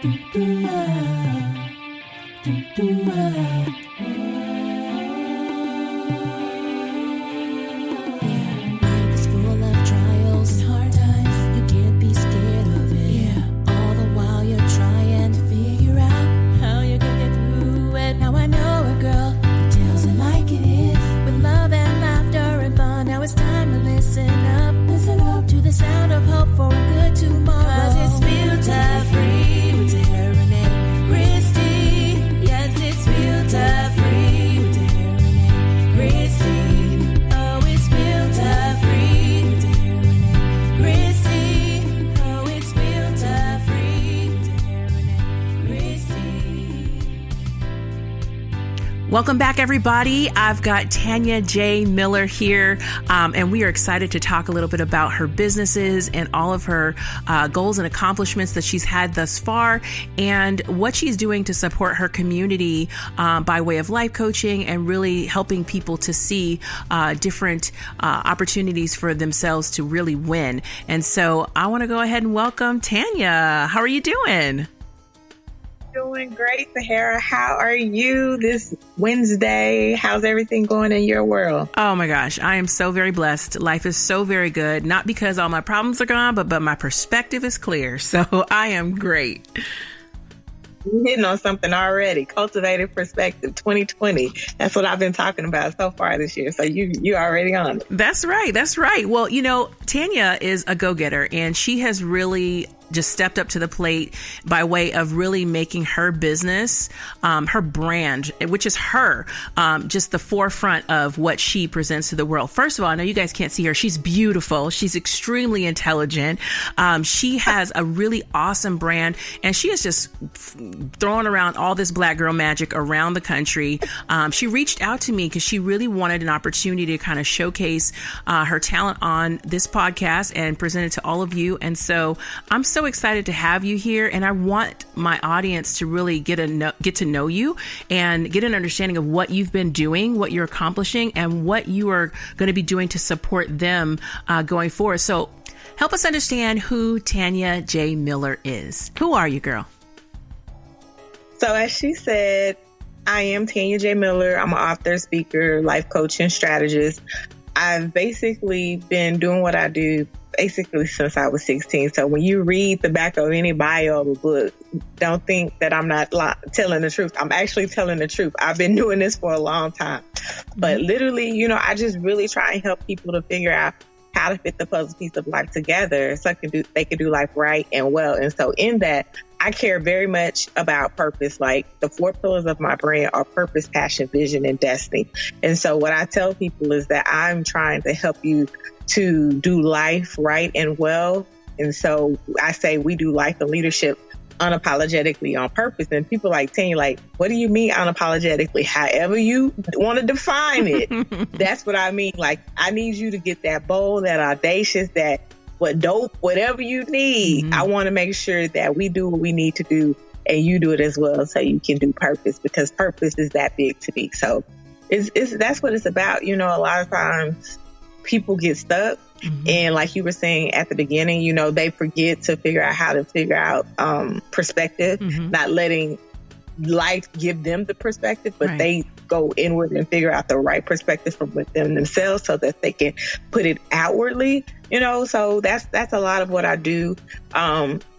is full of trials and hard times. You can't be scared of it. Yeah. All the while you're trying to figure out how you can get through it. Now I know a girl who tells it like it is, with love and laughter and fun. Now it's time to listen up to the sound of hope for a good tomorrow. 'Cause it's filter free with Tahera Rene Christy. Yes, it's filter free with Tahera Rene Christy. Oh, it's filter free with Tahera Rene Christy. Oh, it's filter free with Tahera Rene Christy. Welcome back, everybody. I've got Tanya J Miller here, and we are excited to talk a little bit about her businesses and all of her goals and accomplishments that she's had thus far, and what she's doing to support her community by way of life coaching and really helping people to see different opportunities for themselves to really win. And so I want to go ahead and welcome Tanya. How are you doing? Doing great, Tahera. How are you this Wednesday? How's everything going in your world? Oh my gosh, I am so very blessed. Life is so very good. Not because all my problems are gone, but my perspective is clear. So I am great. You're hitting on something already. Cultivated perspective 2020. That's what I've been talking about so far this year. So you already on it. That's right. That's right. Well, you know, Tanya is a go-getter, and she has really just stepped up to the plate by way of really making her business, her brand, which is her, just the forefront of what she presents to the world. First of all, I know you guys can't see her. She's beautiful. She's extremely intelligent. She has a really awesome brand, and she is just throwing around all this Black girl magic around the country. She reached out to me because she really wanted an opportunity to kind of showcase her talent on this podcast and present it to all of you. And so I'm so excited to have you here, and I want my audience to really get to know you and get an understanding of what you've been doing, what you're accomplishing, and what you are going to be doing to support them going forward. So help us understand who Tanya J Miller is. Who are you, girl? So as she said, I am Tanya J Miller. I'm an author, speaker, life coach, and strategist. I've basically been doing what I do basically since I was 16. So when you read the back of any bio of a book, don't think that I'm not telling the truth. I'm actually telling the truth. I've been doing this for a long time. But literally, you know, I just really try and help people to figure out how to fit the puzzle piece of life together so they can do life right and well. And so in that, I care very much about purpose. Like the 4 pillars of my brand are purpose, passion, vision, and destiny. And so what I tell people is that I'm trying to help you to do life right and well. And so I say we do life and leadership unapologetically on purpose. And people like Tanya, like, what do you mean unapologetically? However you want to define it. That's what I mean. Like, I need you to get that bold, that audacious, that whatever you need. Mm-hmm. I want to make sure that we do what we need to do and you do it as well so you can do purpose, because purpose is that big to me. So that's what it's about. You know, a lot of times people get stuck. Mm-hmm. And like you were saying at the beginning, you know, they forget to figure out how to figure out perspective, not letting life give them the perspective, but they go inward and figure out the right perspective from within themselves so that they can put it outwardly, you know. So that's a lot of what I do.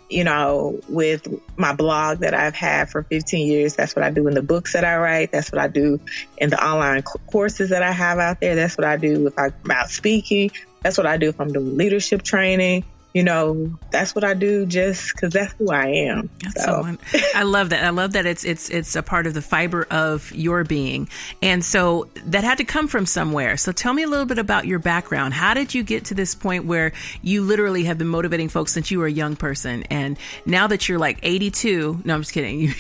You know, with my blog that I've had for 15 years, that's what I do in the books that I write. That's what I do in the online courses that I have out there. That's what I do if I'm out speaking. That's what I do if I'm doing leadership training. You know, that's what I do just because that's who I am. So I love that. I love that it's a part of the fiber of your being. And so that had to come from somewhere. So tell me a little bit about your background. How did you get to this point where you literally have been motivating folks since you were a young person? And now that you're like 82, no, I'm just kidding.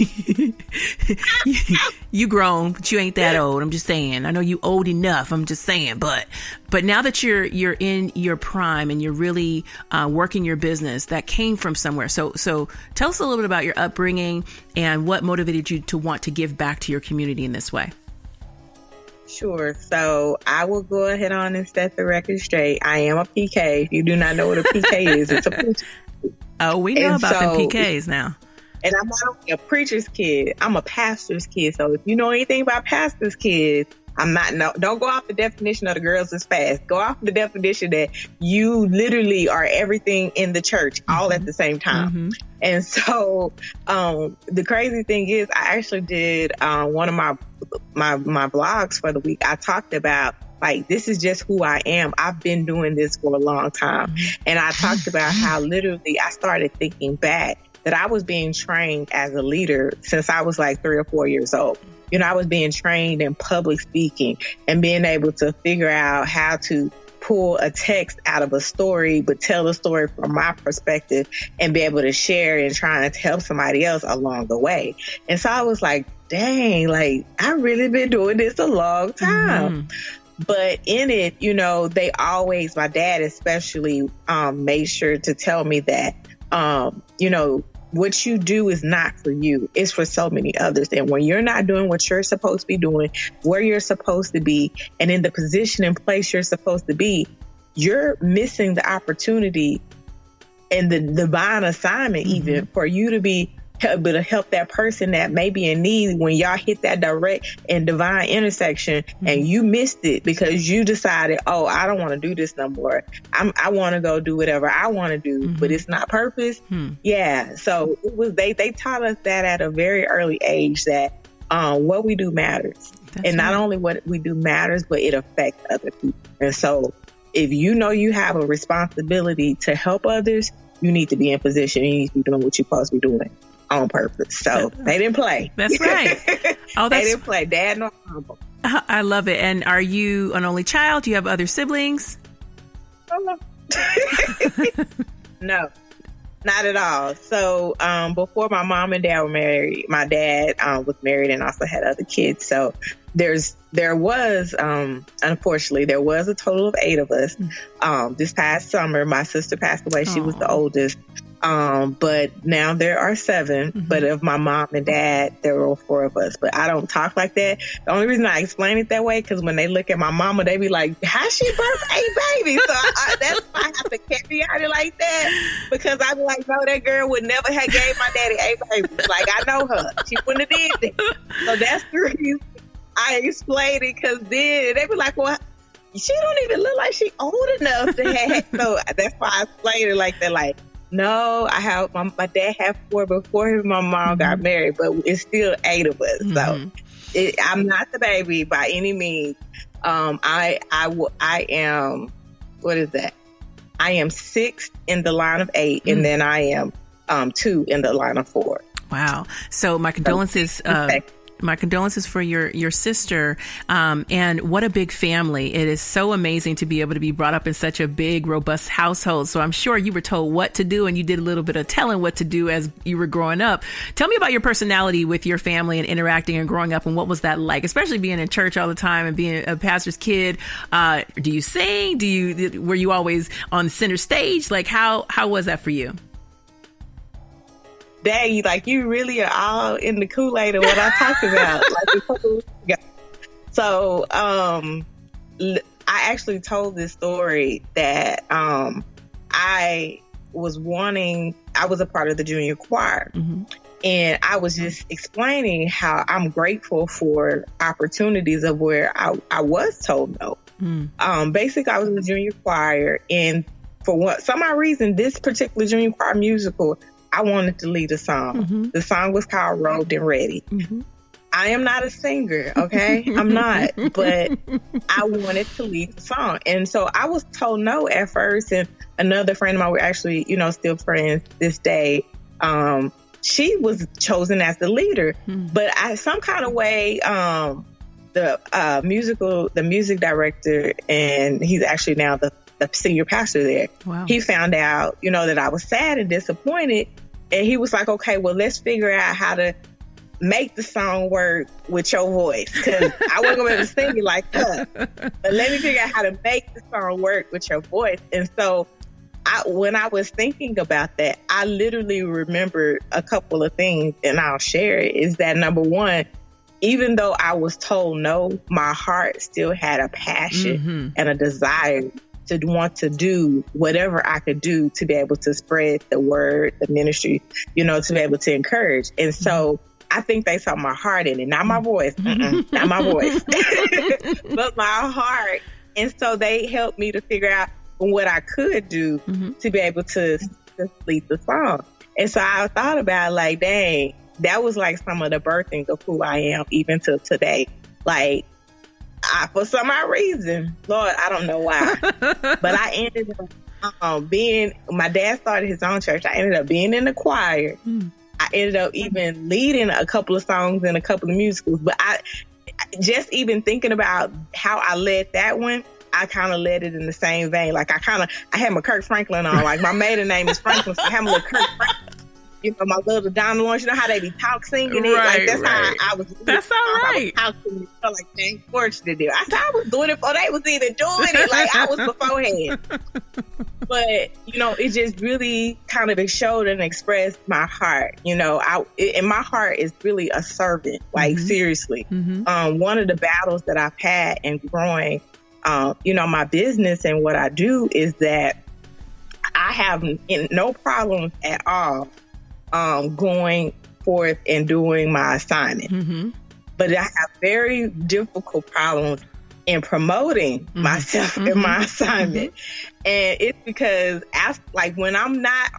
You grown, but you ain't that old. I'm just saying. I know you old enough. I'm just saying. But now that you're in your prime and you're really working your business, that came from somewhere. So tell us a little bit about your upbringing and what motivated you to want to give back to your community in this way. Sure. So I will go ahead on and set the record straight. I am a PK. If you do not know what a PK is, it's a Oh, we know about the PKs now. And I'm not only a preacher's kid, I'm a pastor's kid. So if you know anything about pastor's kids, don't go off the definition of the girls is fast. Go off the definition that you literally are everything in the church all at the same time. And so the crazy thing is I actually did one of my vlogs for the week. I talked about, like, this is just who I am. I've been doing this for a long time. And I talked about how literally I started thinking back that I was being trained as a leader since I was like 3 or 4 years old. You know, I was being trained in public speaking and being able to figure out how to pull a text out of a story, but tell the story from my perspective and be able to share and try and help somebody else along the way. And so I was like, dang, like, I really been doing this a long time. But in it, you know, they always, my dad especially, made sure to tell me that, you know, what you do is not for you. It's for so many others. And when you're not doing what you're supposed to be doing, where you're supposed to be, and in the position and place you're supposed to be, you're missing the opportunity and the divine assignment even for you to be able to help that person that may be in need when y'all hit that direct and divine intersection and you missed it because you decided, oh, I don't want to do this no more. I want to go do whatever I want to do, but it's not purpose. Yeah. So it was, they taught us that at a very early age that what we do matters. That's not only what we do matters, but it affects other people. And so if you know you have a responsibility to help others, you need to be in position. You need to be doing what you're supposed to be doing on purpose. So they didn't play. That's right. Oh, they didn't play. Dad nor mom. I love it. And are you an only child? Do you have other siblings? No, not at all. So before my mom and dad were married, my dad was married and also had other kids. So there was unfortunately there was a total of 8 of us. This past summer my sister passed away. She was the oldest. But now there are 7, but of my mom and dad, there were 4 of us, but I don't talk like that. The only reason I explain it that way, because when they look at my mama, they be like, how she birthed 8 babies? So that's why I have to caveat it like that, because I be like, no, that girl would never have gave my daddy 8 babies. Like, I know her. She wouldn't have did that. So that's the reason I explained it, because then they be like, well, she don't even look like she old enough to have. So that's why I explained it like that, like, no, I have my dad had 4 before my mom got married, but it's still 8 of us. So I'm not the baby by any means. I am, what is that? I am 6th in the line of 8, and then I am 2 in the line of 4. Wow. So my condolences. My condolences for your sister, and what a big family. It is so amazing to be able to be brought up in such a big, robust household. So I'm sure you were told what to do, and you did a little bit of telling what to do as you were growing up. Tell me about your personality with your family and interacting and growing up, and what was that like, especially being in church all the time and being a pastor's kid. Do you sing? Were you always on center stage? Like, how was that for you? Dang, like, you really are all in the Kool-Aid of what I talked about. So, I actually told this story that I was a part of the junior choir. And I was just explaining how I'm grateful for opportunities of where I was told no. Basically, I was in the junior choir, and for some odd reason, this particular junior choir musical, I wanted to lead a song. The song was called Robed and Ready. I am not a singer, okay? I'm not, but I wanted to lead the song. And so I was told no at first, and another friend of mine, we're actually, still friends this day. She was chosen as the leader, but some kind of way, the music director, and he's actually now the senior pastor there. Wow. He found out, that I was sad and disappointed. And he was like, okay, well, let's figure out how to make the song work with your voice. Because I wasn't going to be able to sing it like her. But let me figure out how to make the song work with your voice. And so when I was thinking about that, I literally remembered a couple of things, and I'll share it, is that number one, even though I was told no, my heart still had a passion and a desire to want to do whatever I could do to be able to spread the word, the ministry, you know, to be able to encourage. And so I think they saw my heart in it, not my voice, not my voice, but my heart. And so they helped me to figure out what I could do to be able to lead the song. And so I thought about like, dang, that was like some of the birthing of who I am even till today. Like, for some odd reason, Lord, I don't know why, but I ended up my dad started his own church. I ended up being in the choir. I ended up even leading a couple of songs in a couple of musicals. But I just even thinking about how I led that one, I kind of led it in the same vein. Like I had my Kirk Franklin on. Like my maiden name is Franklin, so I have my little Kirk Franklin. You know, my little Donna Lawrence, you know how they be talk singing it? Like, that's how I was doing That's it. all right. I was talk like James Fortune did. I was doing it before they was even doing it. Like, I was beforehand. But, you know, it just really kind of showed and expressed my heart. You know, and my heart is really a servant. Like, seriously. One of the battles that I've had in growing, you know, my business and what I do is that I have no problems at all going forth and doing my assignment. But I have very difficult problems in promoting myself in my assignment. And it's because when I'm not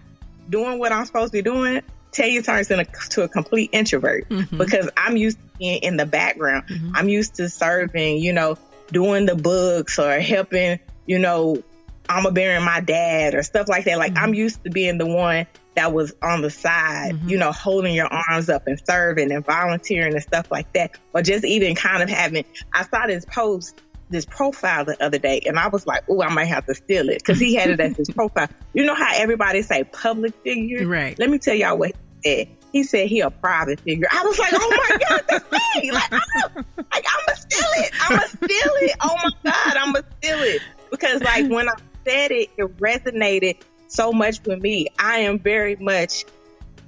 doing what I'm supposed to be doing, Tanya turns into a complete introvert because I'm used to being in the background. I'm used to serving, you know, doing the books or helping, you know, I'm burying my dad or stuff like that. Like I'm used to being the one that was on the side, you know, holding your arms up and serving and volunteering and stuff like that. Or just even kind of I saw this profile the other day and I was like, oh, I might have to steal it because he had it as his profile. You know how everybody say public figure? Right. Let me tell y'all what he said. He said he a private figure. I was like, oh my God, that's me. Like, I'ma steal it. Oh my God, I'ma steal it. Because like when I said it, it resonated so much with me. I am very much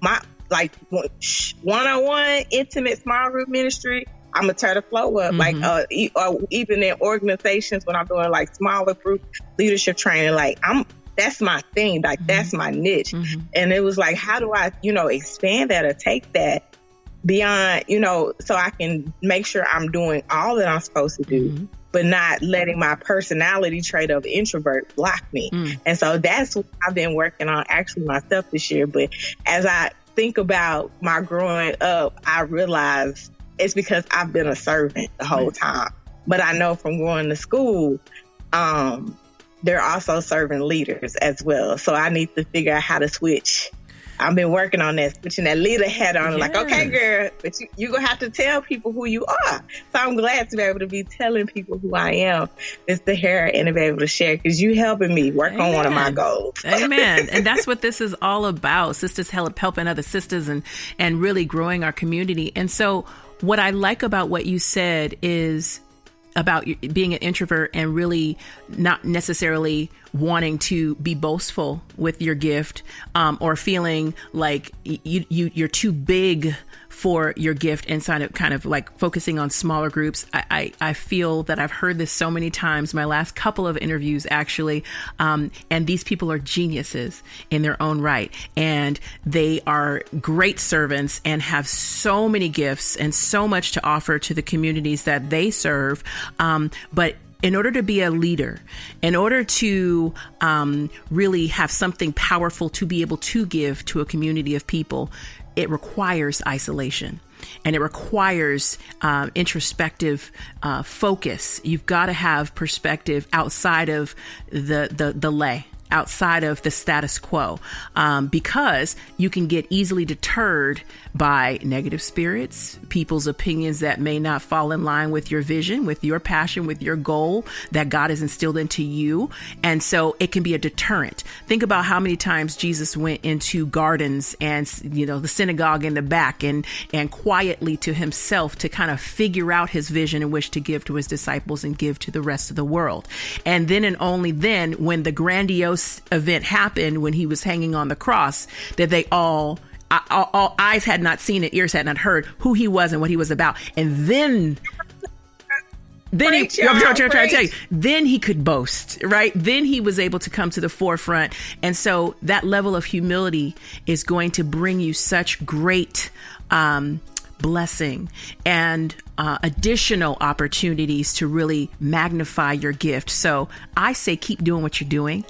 my one-on-one intimate small group ministry. I'm gonna tear the flow up. Like even in organizations when I'm doing like smaller group leadership training, like that's my thing. Like that's my niche. And it was like, how do I, you know, expand that or take that beyond, you know, so I can make sure I'm doing all that I'm supposed to do, but not letting my personality trait of introvert block me. And so that's what I've been working on actually myself this year. But as I think about my growing up, I realize it's because I've been a servant the whole time. But I know from going to school, they're also serving leaders as well. So I need to figure out how to switch. I've been working on that, switching that leader hat on. Yes. Like, okay, girl, but you're going to have to tell people who you are. So I'm glad to be able to be telling people who I am, Miss Tahera, and to be able to share because you helping me work on one of my goals. Amen. And that's what this is all about. Sisters helping other sisters and really growing our community. And so what I like about what you said is about being an introvert and really not necessarily wanting to be boastful with your gift, or feeling like you're too big for your gift and kind of like focusing on smaller groups. I feel that I've heard this so many times, my last couple of interviews actually, and these people are geniuses in their own right. And they are great servants and have so many gifts and so much to offer to the communities that they serve. But in order to be a leader, in order to really have something powerful to be able to give to a community of people, it requires isolation and it requires introspective focus. You've got to have perspective outside of the lay, outside of the status quo, because you can get easily deterred by negative spirits, people's opinions that may not fall in line with your vision, with your passion, with your goal that God has instilled into you. And so it can be a deterrent. Think about how many times Jesus went into gardens and, you know, the synagogue in the back and quietly to himself to kind of figure out his vision in which to give to his disciples and give to the rest of the world. And then and only then, when the grandiose event happened, when he was hanging on the cross, that they all eyes had not seen it, ears had not heard who he was and what he was about. And then Then Preach, I'm y'all, trying to tell you, preach. then he could boast, right? Then he was able to come to the forefront. And so that level of humility is going to bring you such great blessing and additional opportunities to really magnify your gift. So I say, keep doing what you're doing.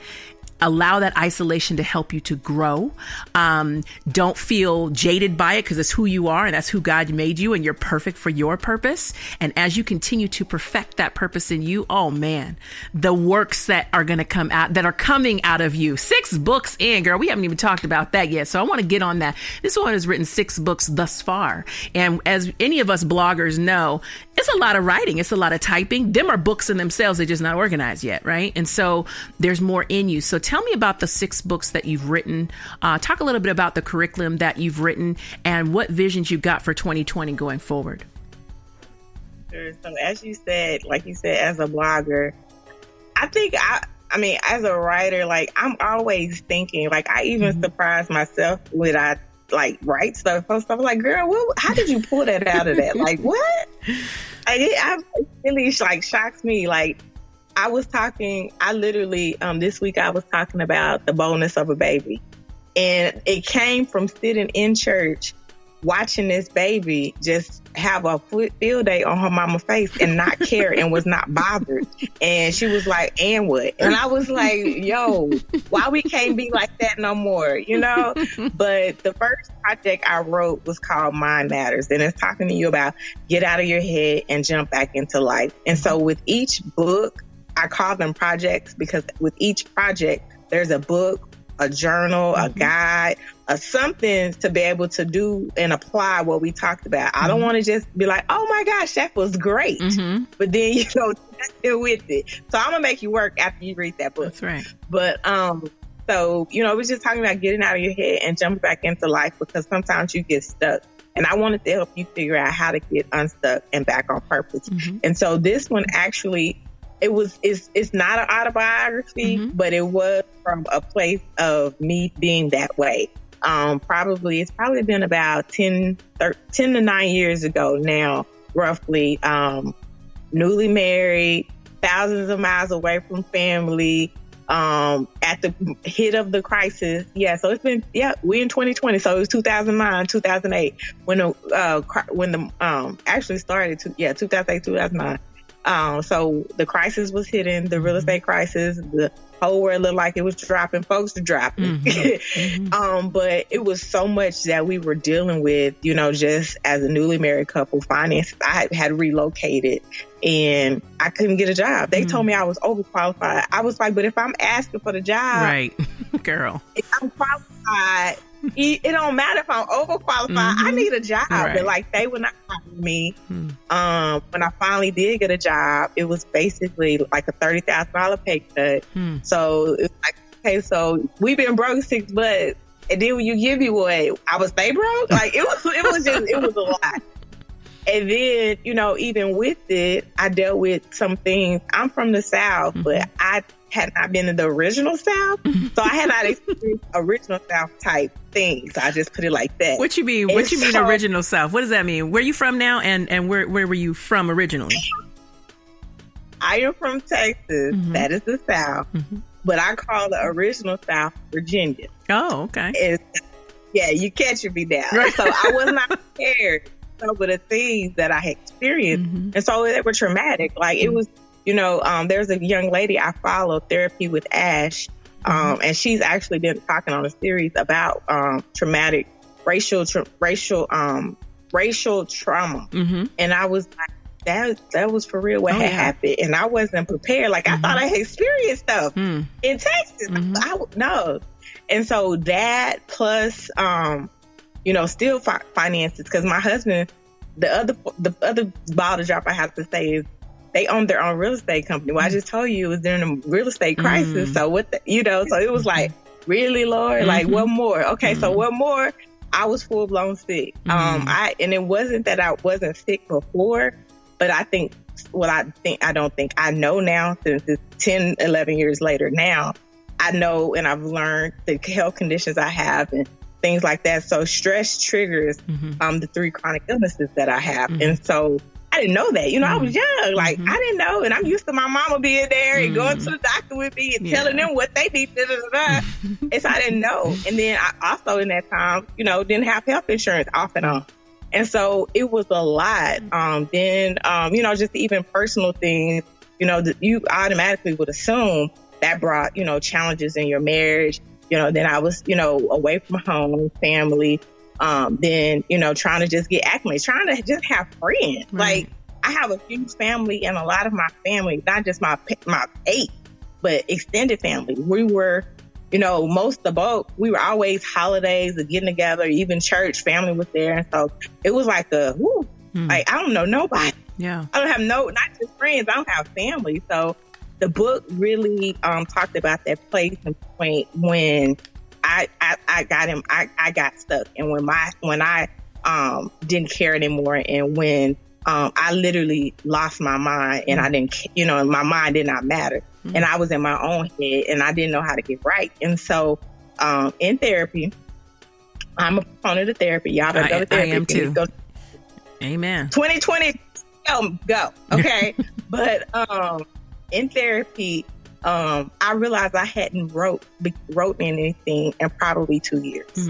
Allow that isolation to help you to grow. Don't feel jaded by it, because it's who you are and that's who God made you, and you're perfect for your purpose. And as you continue to perfect that purpose in you, oh man, the works that are going to come out, that are coming out of you. 6 books in, girl. We haven't even talked about that yet. So I want to get on that. This one has written 6 books thus far. And as any of us bloggers know, it's a lot of writing. It's a lot of typing. Them are books in themselves. They're just not organized yet, right? And so there's more in you. So tell me about the 6 books that you've written. Talk a little bit about the curriculum that you've written and what visions you've got for 2020 going forward. Sure. So as you said, like you said, as a blogger, I think I mean, as a writer, like I'm always thinking, like I even surprise myself when I like write stuff. I'm like, girl, how did you pull that out of that? Like, what? It really like shocks me. Like I literally, this week I was talking about the boldness of a baby, and it came from sitting in church, watching this baby just have a field day on her mama's face and not care and was not bothered. And she was like, and what? And I was like, yo, why we can't be like that no more, you know? But the first project I wrote was called Mind Matters. And it's talking to you about get out of your head and jump back into life. And so with each book, I call them projects because with each project, there's a book, a journal, a guide, something to be able to do and apply what we talked about. I don't want to just be like, oh my gosh, that was great. But then, you know, deal with it. So I'm going to make you work after you read that book. That's right. But, so, you know, it was just talking about getting out of your head and jumping back into life, because sometimes you get stuck. And I wanted to help you figure out how to get unstuck and back on purpose. And so this one actually, it's not an autobiography, but it was from a place of me being that way. It's probably been about 10 to 9 years ago now, roughly, newly married, thousands of miles away from family, at the hit of the crisis. Yeah. So it's been, we're in 2020. So it was 2009, 2008 when the actually started 2008, 2009. So the crisis was hitting, the real estate crisis, the whole world looked like it was dropping, folks were dropping. But it was so much that we were dealing with, you know, just as a newly married couple, finances. I had relocated and I couldn't get a job. They told me I was overqualified. I was like, but if I'm asking for the job, right, girl, if I'm qualified, it don't matter if I'm overqualified. I need a job. Right. But like they would not hire me. When I finally did get a job, it was basically like a $30,000 pay cut. So it's like, okay, so we've been broke 6 months, and then when you give me what, I would stay broke. Like it was a lot. And then, you know, even with it, I dealt with some things. I'm from the South, but I had not been in the original South. So I had not experienced original South type things. I just put it like that. What you mean? What you mean original South? What does that mean? Where are you from now? And where were you from originally? I am from Texas. That is the South. But I call the original South Virginia. Oh, okay. You catching me now. Right. So I was not prepared for some of the things that I had experienced. And so they were traumatic. Like it was, you know, there's a young lady I follow, Therapy with Ash. And she's actually been talking on a series about traumatic racial trauma. And I was like, that was for real what had happened. And I wasn't prepared. Like I thought I had experienced stuff in Texas. No. And so that plus, you know, still finances, because my husband, the other ball to drop I have to say is they own their own real estate company. Well, I just told you it was during the real estate crisis. So so it was like, really, Lord? Like what more? Okay. So what more? I was full blown sick. And it wasn't that I wasn't sick before, but I know now, since it's 10, 11 years later now, I know, and I've learned the health conditions I have and things like that. So stress triggers, the 3 chronic illnesses that I have. And so I didn't know that. I was young. Like, I didn't know. And I'm used to my mama being there and going to the doctor with me and telling them what they need. And so I didn't know. And then I also in that time, didn't have health insurance off and on. And so it was a lot. Then, just even personal things, you automatically would assume that brought, challenges in your marriage. Then I was, away from home, family. Then, trying to just get acclimated, trying to just have friends. Like, I have a huge family, and a lot of my family, not just my 8, but extended family. We were, most of the bulk, we were always holidays or getting together, even church, family was there. And so it was like like, I don't know nobody. Yeah. I don't have not just friends, I don't have family. So the book really talked about that place and point when I got stuck, and when I didn't care anymore, and when I literally lost my mind, and I didn't, my mind did not matter, and I was in my own head, and I didn't know how to get right. And so, in therapy, I'm a proponent of therapy. Y'all better go to therapy. I am too. Amen. 2020, go. Okay, but in therapy. I realized I hadn't wrote anything in probably 2 years.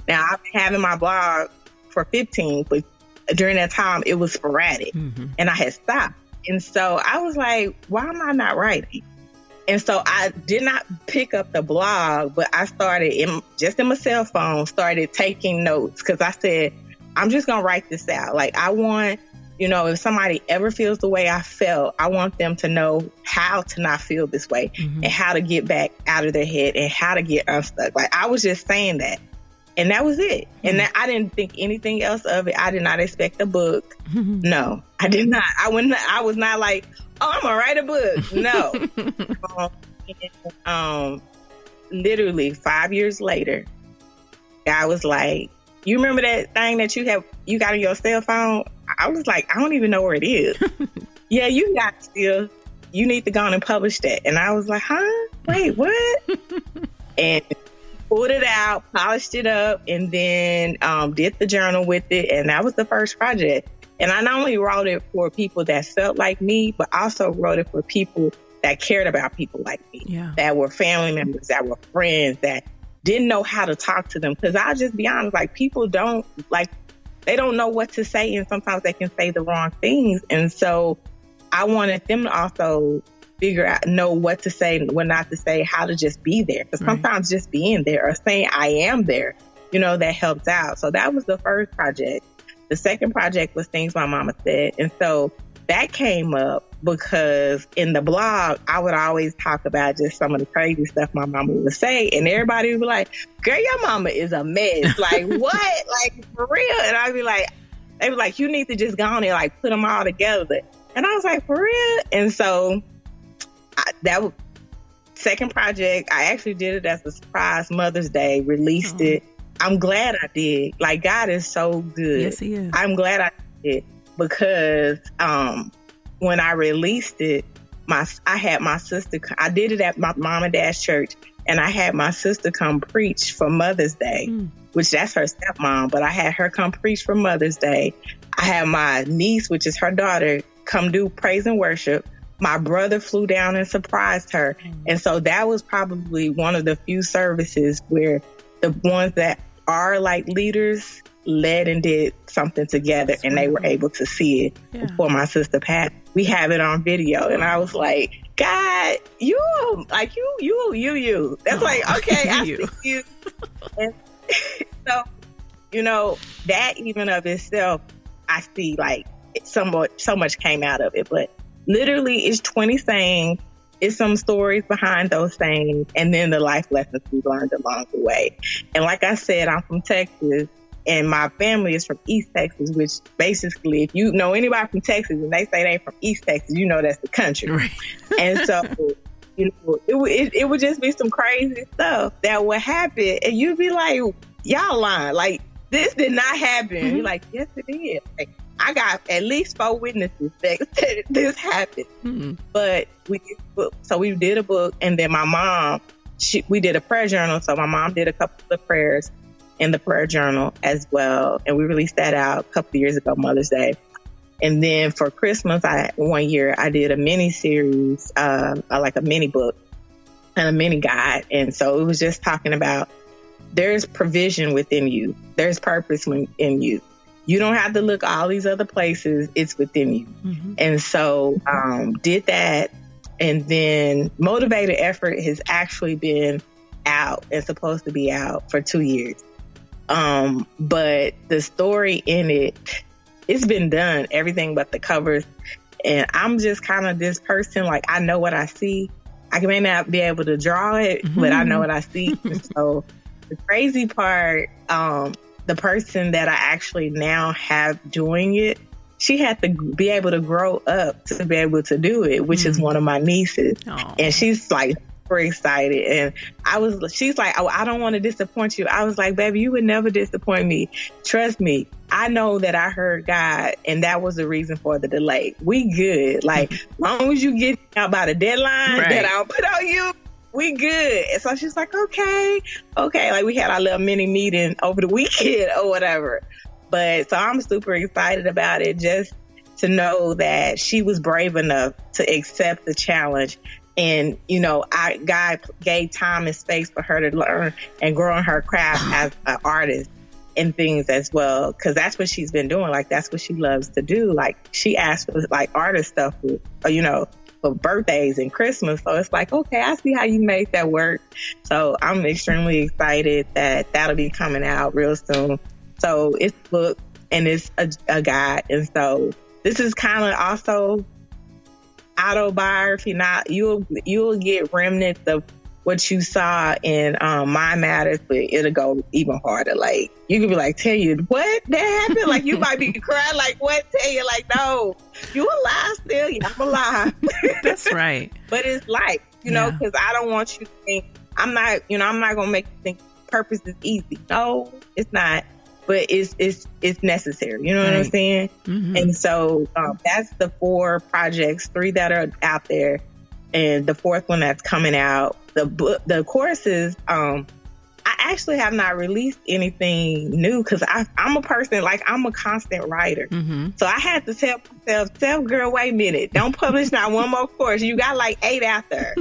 Now, I've been having my blog for 15, but during that time, it was sporadic, and I had stopped. And so I was like, why am I not writing? And so I did not pick up the blog, but I started in my cell phone, started taking notes, because I said, I'm just going to write this out. Like, I want... if somebody ever feels the way I felt, I want them to know how to not feel this way, and how to get back out of their head, and how to get unstuck. Like, I was just saying that. And that was it. And I didn't think anything else of it. I did not expect a book. No, I did not. I was not like, oh, I'm going to write a book. No. Literally 5 years later, I was like, you remember that thing that you got on your cell phone? I was like, I don't even know where it is. Yeah, you need to go on and publish that. And I was like, huh? Wait, what? And pulled it out, polished it up, and then did the journal with it. And that was the first project. And I not only wrote it for people that felt like me, but also wrote it for people that cared about people like me, that were family members, that were friends, that didn't know how to talk to them. Because I'll just be honest, like, people don't, like, they don't know what to say, and sometimes they can say the wrong things. And so I wanted them to also know what to say, what not to say, how to just be there. Because sometimes just being there or saying I am there, that helps out. So that was the first project. The second project was Things My Mama Said. And so that came up because in the blog, I would always talk about just some of the crazy stuff my mama would say. And everybody would be like, girl, your mama is a mess. Like, what? Like, for real? And I'd be like, they were like, you need to just go on and like put them all together. And I was like, for real? And so that was second project. I actually did it as a surprise Mother's Day, released it. I'm glad I did. Like, God is so good. Yes, he is. I'm glad I did, because when I released it, I had my sister, I did it at my mom and dad's church, and I had my sister come preach for Mother's Day, which that's her stepmom, but I had her come preach for Mother's Day. I had my niece, which is her daughter, come do praise and worship. My brother flew down and surprised her. And so that was probably one of the few services where the ones that are like leaders led and did something together, and they were able to see it before my sister passed. We have it on video, and I was like, God, you. That's like, okay, I see you. And so, that even of itself, I see like so much came out of it. But literally, it's 20 sayings. It's some stories behind those sayings, and then the life lessons we learned along the way. And like I said, I'm from Texas. And my family is from East Texas, which basically, if you know anybody from Texas and they say they from East Texas, that's the country. Right. And so, it would just be some crazy stuff that would happen. And you'd be like, y'all lying. Like, this did not happen. You're like, yes, it did. Like, I got at least 4 witnesses that said this happened. But we did a book, and then my mom, we did a prayer journal. So my mom did a couple of prayers in the prayer journal as well. And we released that out a couple of years ago, Mother's Day. And then for Christmas, one year I did a mini series, like a mini book and a mini guide. And so it was just talking about there's provision within you. There's purpose in you. You don't have to look all these other places. It's within you. And so did that. And then Motivated Effort has actually been out and supposed to be out for 2 years. But the story in it's been done, everything but the covers. And I'm just kind of this person, like, I know what I see. I may not be able to draw it, but I know what I see. And so the crazy part, the person that I actually now have doing it, she had to be able to grow up to be able to do it, which is one of my nieces. Aww. And she's like super excited. And she's like, oh, I don't want to disappoint you. I was like, baby, you would never disappoint me. Trust me. I know that I heard God, and that was the reason for the delay. We good. Like, long as you get out by the deadline that I'll put on you, we good. And so she's like, okay. Like, we had our little mini meeting over the weekend or whatever. But so I'm super excited about it, just to know that she was brave enough to accept the challenge. And, you know, God gave time and space for her to learn and grow in her craft as an artist and things as well. Cause that's what she's been doing. Like, that's what she loves to do. Like, she asked for like artist stuff, you know, for birthdays and Christmas. So it's like, okay, I see how you make that work. So I'm extremely excited that that'll be coming out real soon. So it's a book and it's a guide. And so this is kind of also autobiography. Not you'll get remnants of what you saw in Mind Matters, but it'll go even harder. Like, you could be like, Tanya, what? That happened? Like, you might be crying, like, what? Tanya, like, no, you alive still. Yeah, I'm alive. That's right. But it's life, you know, because I don't want you to think, I'm not going to make you think purpose is easy. No, it's not. But it's necessary. You know what I'm saying? And so that's the 4 projects, 3 that are out there, and the 4th one that's coming out. The courses, I actually have not released anything new because I'm a person, like, I'm a constant writer. So I had to tell myself, girl, wait a minute, don't publish not one more course. You got like 8 out there.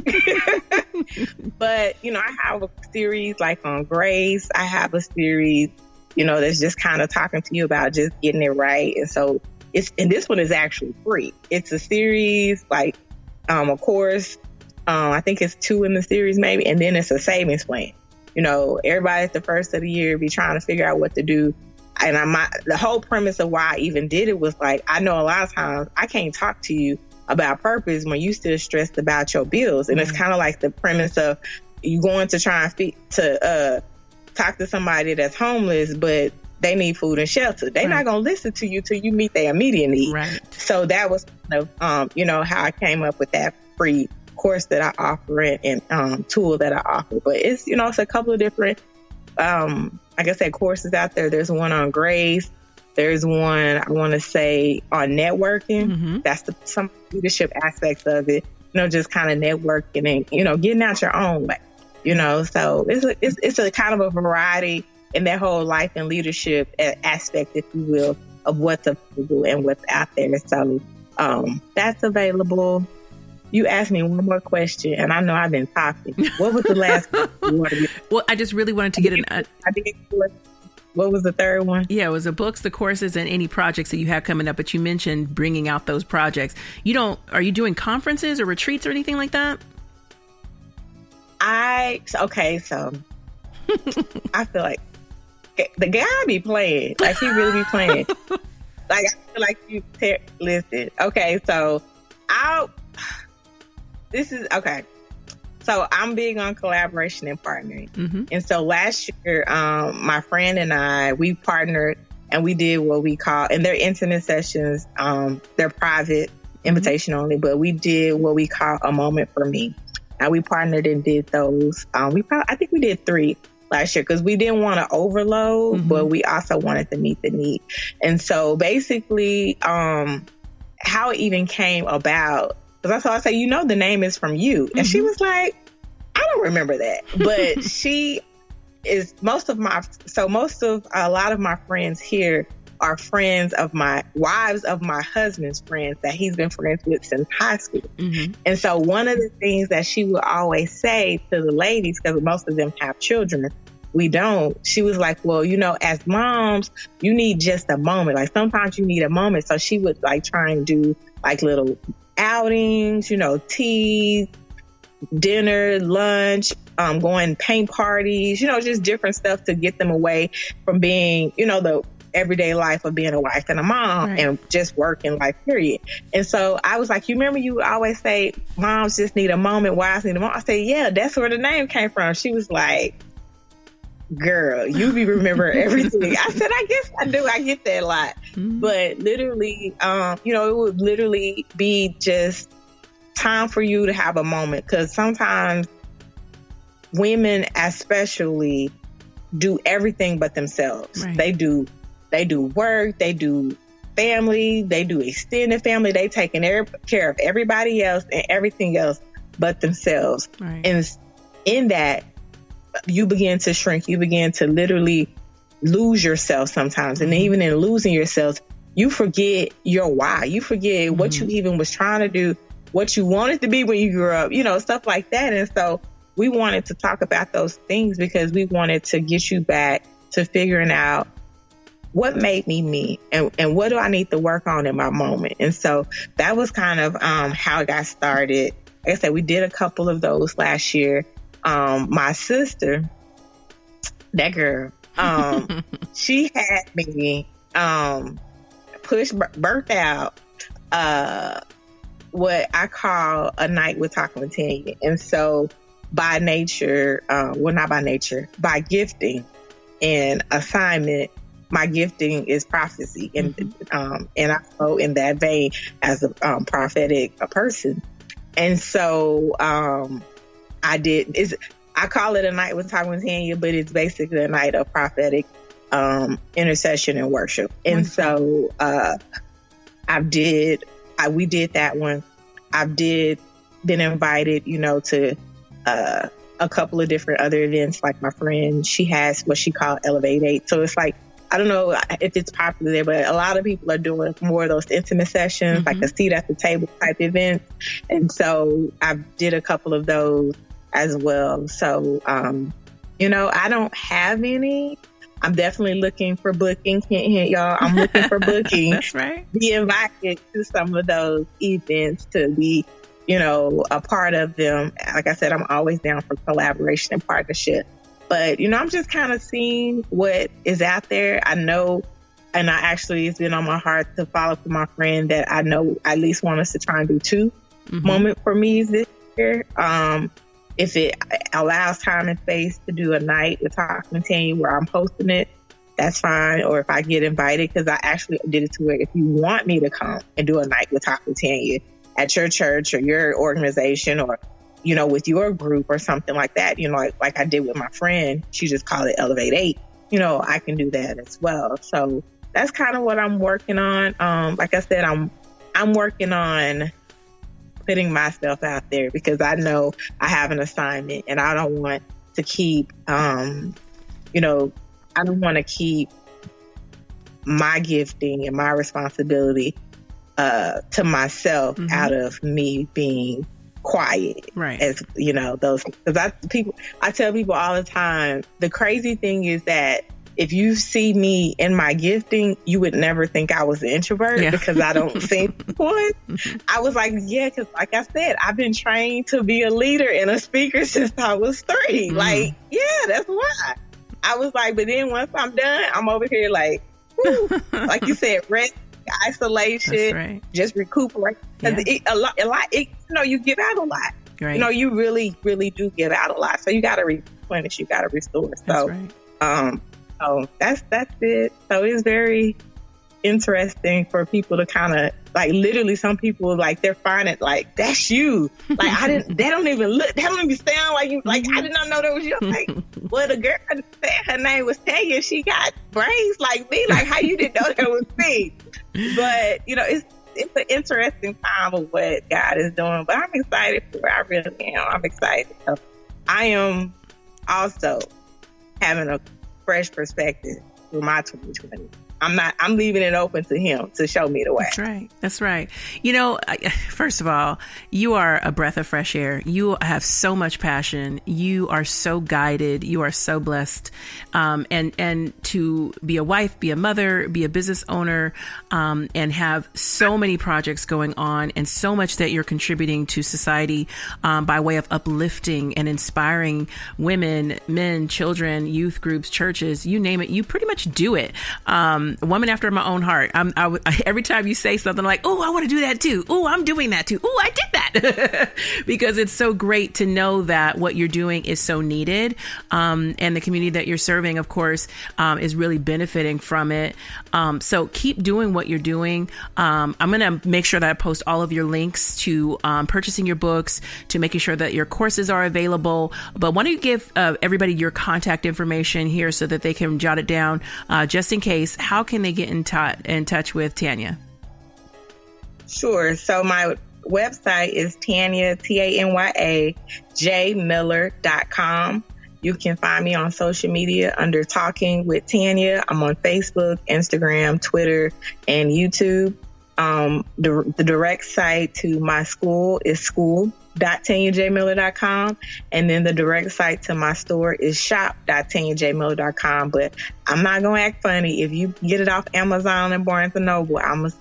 But, you know, I have a series like on grace. I have a series, you know, that's just kind of talking to you about just getting it right. And so and this one is actually free. It's a series, like, a course. I think it's 2 in the series maybe. And then it's a savings plan. You know, everybody at the first of the year be trying to figure out what to do. And the whole premise of why I even did it was like, I know a lot of times I can't talk to you about purpose when you still stressed about your bills. And it's kind of like the premise of you going to try and talk to somebody that's homeless, but they need food and shelter. They're not going to listen to you till you meet their immediate need. Right. So that was kind of, you know, how I came up with that free course that I offer and tool that I offer. But it's, you know, it's a couple of different, like I said, courses out there. There's one on grace. There's one, I want to say, on networking. That's some leadership aspects of it. You know, just kind of networking and, you know, getting out your own way. You know, so it's a kind of a variety in that whole life and leadership aspect, if you will, of what's available and what's out there. So that's available. You asked me one more question, and I know I've been talking. What was the last one? Well, I just really wanted to get what was the third one? Yeah, it was the books, the courses, and any projects that you have coming up. But you mentioned bringing out those projects. Are you doing conferences or retreats or anything like that? So I feel like the guy be playing. Like, he really be playing. Like, I feel like listen. Okay, so So I'm big on collaboration and partnering. And so last year, my friend and I, we partnered and we did what we call, and they're intimate sessions. They're private, invitation only, but we did what we call a moment for me. And we partnered and did those. I think we did 3 last year because we didn't want to overload, but we also wanted to meet the need. And so basically, how it even came about, because that's why I say, you know, the name is from you. And she was like, I don't remember that. But she is a lot of my friends here are wives of my husband's friends that he's been friends with since high school. Mm-hmm. And so one of the things that she would always say to the ladies, because most of them have children, we don't. She was like, well, as moms, you need just a moment. Like sometimes you need a moment. So she would like try and do like little outings, tea, dinner, lunch, going paint parties, just different stuff to get them away from being, the everyday life of being a wife and a mom and just working life, period. And so I was like, you remember you always say moms just need a moment, wives need a moment? I said, yeah, that's where the name came from. She was like, girl, you be remember everything. I said, I guess I do. I get that a lot. Mm-hmm. But literally, it would literally be just time for you to have a moment. Because sometimes women especially do everything but themselves. Right. They do work, they do family, they do extended family, they taking care of everybody else and everything else but themselves. Right. And in that, you begin to shrink. You begin to literally lose yourself sometimes. And even in losing yourself, you forget your why. You forget what you even was trying to do, what you wanted to be when you grew up, stuff like that. And so we wanted to talk about those things because we wanted to get you back to figuring out what made me and what do I need to work on in my moment. And so that was kind of how it got started. Like I said, we did a couple of those last year. My sister, that girl, she had me birthed out what I call a night with Tanya with Tanya. And so by nature, not by nature, by gifting and assignment, my gifting is prophecy. And I go in that vein as a prophetic person. And so I call it a night with Tanya with Tanya, but it's basically a night of prophetic intercession and worship. And so we did that one. I've been invited, to a couple of different other events. Like my friend, she has what she called Elevate 8. So it's like, I don't know if it's popular there, but a lot of people are doing more of those intimate sessions, like a seat at the table type events. And so I did a couple of those as well. So, I don't have any. I'm definitely looking for booking. Hint, hint, y'all. I'm looking for booking. That's right. Be invited to some of those events to be, a part of them. Like I said, I'm always down for collaboration and partnership. But, I'm just kind of seeing what is out there. I know, and it's been on my heart to follow up with my friend that I know at least want us to try and do 2 moment for me this year. If it allows time and space to do a night with Tanya and Tanya where I'm hosting it, that's fine. Or if I get invited, because I actually did it to where if you want me to come and do a night with Tanya and Tanya at your church or your organization or, with your group or something like that, like I did with my friend, she just called it Elevate 8, I can do that as well. So that's kind of what I'm working on. Like I said, I'm working on putting myself out there because I know I have an assignment and I don't want to keep, I don't want to keep my gifting and my responsibility to myself out of me being quiet. Right. As those, because I tell people all the time, the crazy thing is that if you see me in my gifting, you would never think I was an introvert because I don't seem one. I was like, because like I said, I've been trained to be a leader and a speaker since I was 3. Like, that's why. I was like, but then once I'm done, I'm over here like, whew, like you said, rest, isolation, just recuperate. Because you give out a lot. Right. You really, really do give out a lot. So you got to replenish, you got to restore. So that's it. So it's very interesting for people to kind of like literally some people like they're finding like that's you. Like that don't even sound like you. Like I did not know that was you. Like, well, the girl said her name was Tanya. She got braids like me. Like how you didn't know that was me? But it's an interesting time of what God is doing. But I'm excited for it. I really am. I'm excited. So I am also having a fresh perspective for my 2020. I'm leaving it open to him to show me the way. That's right. That's right. First of all, you are a breath of fresh air. You have so much passion. You are so guided. You are so blessed. And to be a wife, be a mother, be a business owner, and have so many projects going on and so much that you're contributing to society, by way of uplifting and inspiring women, men, children, youth groups, churches, you name it. You pretty much do it. A woman after my own heart. Every time you say something like, oh, I want to do that too. Oh, I'm doing that too. Oh, I did that. Because it's so great to know that what you're doing is so needed. And the community that you're serving, of course, is really benefiting from it. So keep doing what you're doing. I'm going to make sure that I post all of your links to purchasing your books, to making sure that your courses are available. But why don't you give everybody your contact information here so that they can jot it down, just in case. How can they get in touch with Tanya? Sure. So my website is Tanya, tanya-miller.com. You can find me on social media under Talking with Tanya. I'm on Facebook, Instagram, Twitter, and YouTube. The direct site to my school is school.tanya-miller.com. And then the direct site to my store is shop.tanya-miller.com. But I'm not going to act funny. If you get it off Amazon and Barnes & Noble, I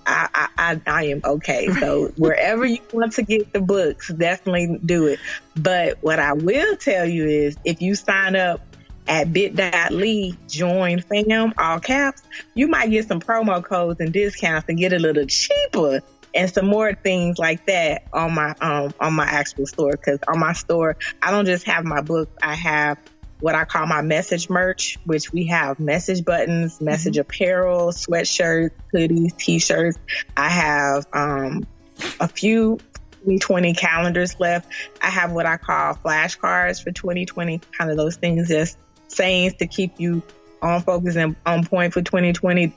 am okay. So wherever you want to get the books, definitely do it. But what I will tell you is if you sign up at bit.ly, join fam, all caps, you might get some promo codes and discounts to get a little cheaper and some more things like that on my actual store. Because on my store, I don't just have my book. I have what I call my message merch, which we have message buttons, message apparel, sweatshirts, hoodies, t-shirts. I have a few 2020 calendars left. I have what I call flashcards for 2020, kind of those things, just sayings to keep you on focus and on point for 2020.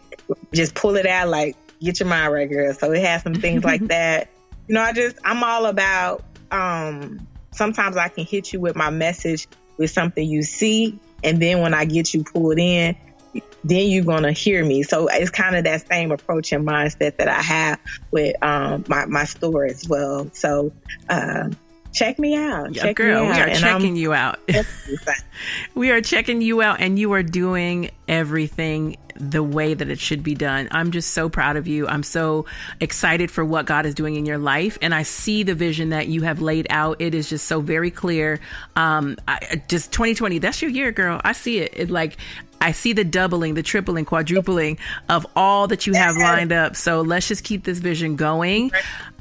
Just pull it out, like, get your mind right, girl. So it has some things like that. I'm all about, sometimes I can hit you with my message with something you see. And then when I get you pulled in, then you're going to hear me. So it's kind of that same approach and mindset that I have with my store as well. So check me out. Yeah, girl, we are checking you out. We are checking you out, and you are doing everything the way that it should be done. I'm just so proud of you. I'm so excited for what God is doing in your life. And I see the vision that you have laid out. It is just so very clear. Just 2020, that's your year, girl. I see it. I see the doubling, the tripling, quadrupling of all that you have lined up. So let's just keep this vision going.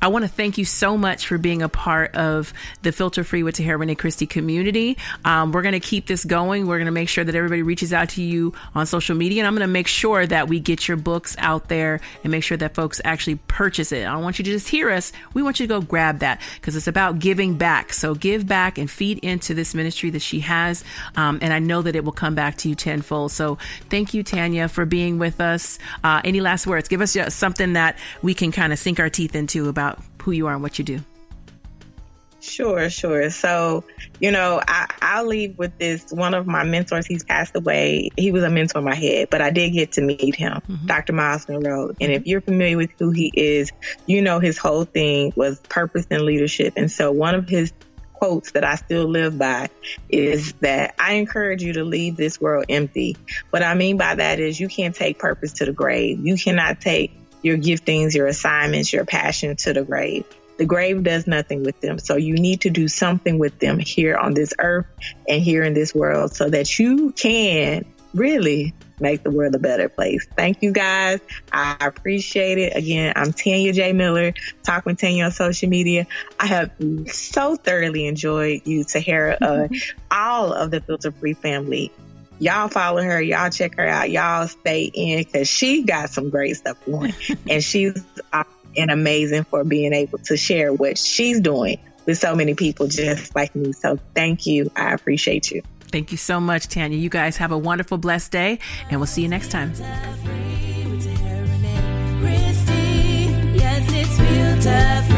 I want to thank you so much for being a part of the Filter Free with Tahera Rene Christy community. We're going to keep this going. We're going to make sure that everybody reaches out to you on social media. And I'm going to make sure that we get your books out there and make sure that folks actually purchase it. I don't want you to just hear us. We want you to go grab that, because it's about giving back. So give back and feed into this ministry that she has. And I know that it will come back to you tenfold. So thank you, Tanya, for being with us. Any last words? Give us something that we can kind of sink our teeth into about who you are and what you do. Sure. So, I'll leave with this. One of my mentors, he's passed away. He was a mentor in my head, but I did get to meet him, Dr. Miles Monroe. And if you're familiar with who he is, his whole thing was purpose and leadership. And so one of his quotes that I still live by is that I encourage you to leave this world empty. What I mean by that is you can't take purpose to the grave. You cannot take your giftings, your assignments, your passion to the grave. The grave does nothing with them. So you need to do something with them here on this earth and here in this world so that you can really make the world a better place. Thank you, guys. I appreciate it. Again, I'm Tanya J Miller, Talk with Tanya on social media. I have so thoroughly enjoyed you, Tahera, all of the Filter Free family. Y'all follow her. Y'all check her out. Y'all stay in, because she got some great stuff going. And she's and amazing for being able to share what she's doing with so many people just like me. So thank you. I appreciate you. Thank you so much, Tanya. You guys have a wonderful, blessed day, and we'll see you next time. Yes, it's Filter Free.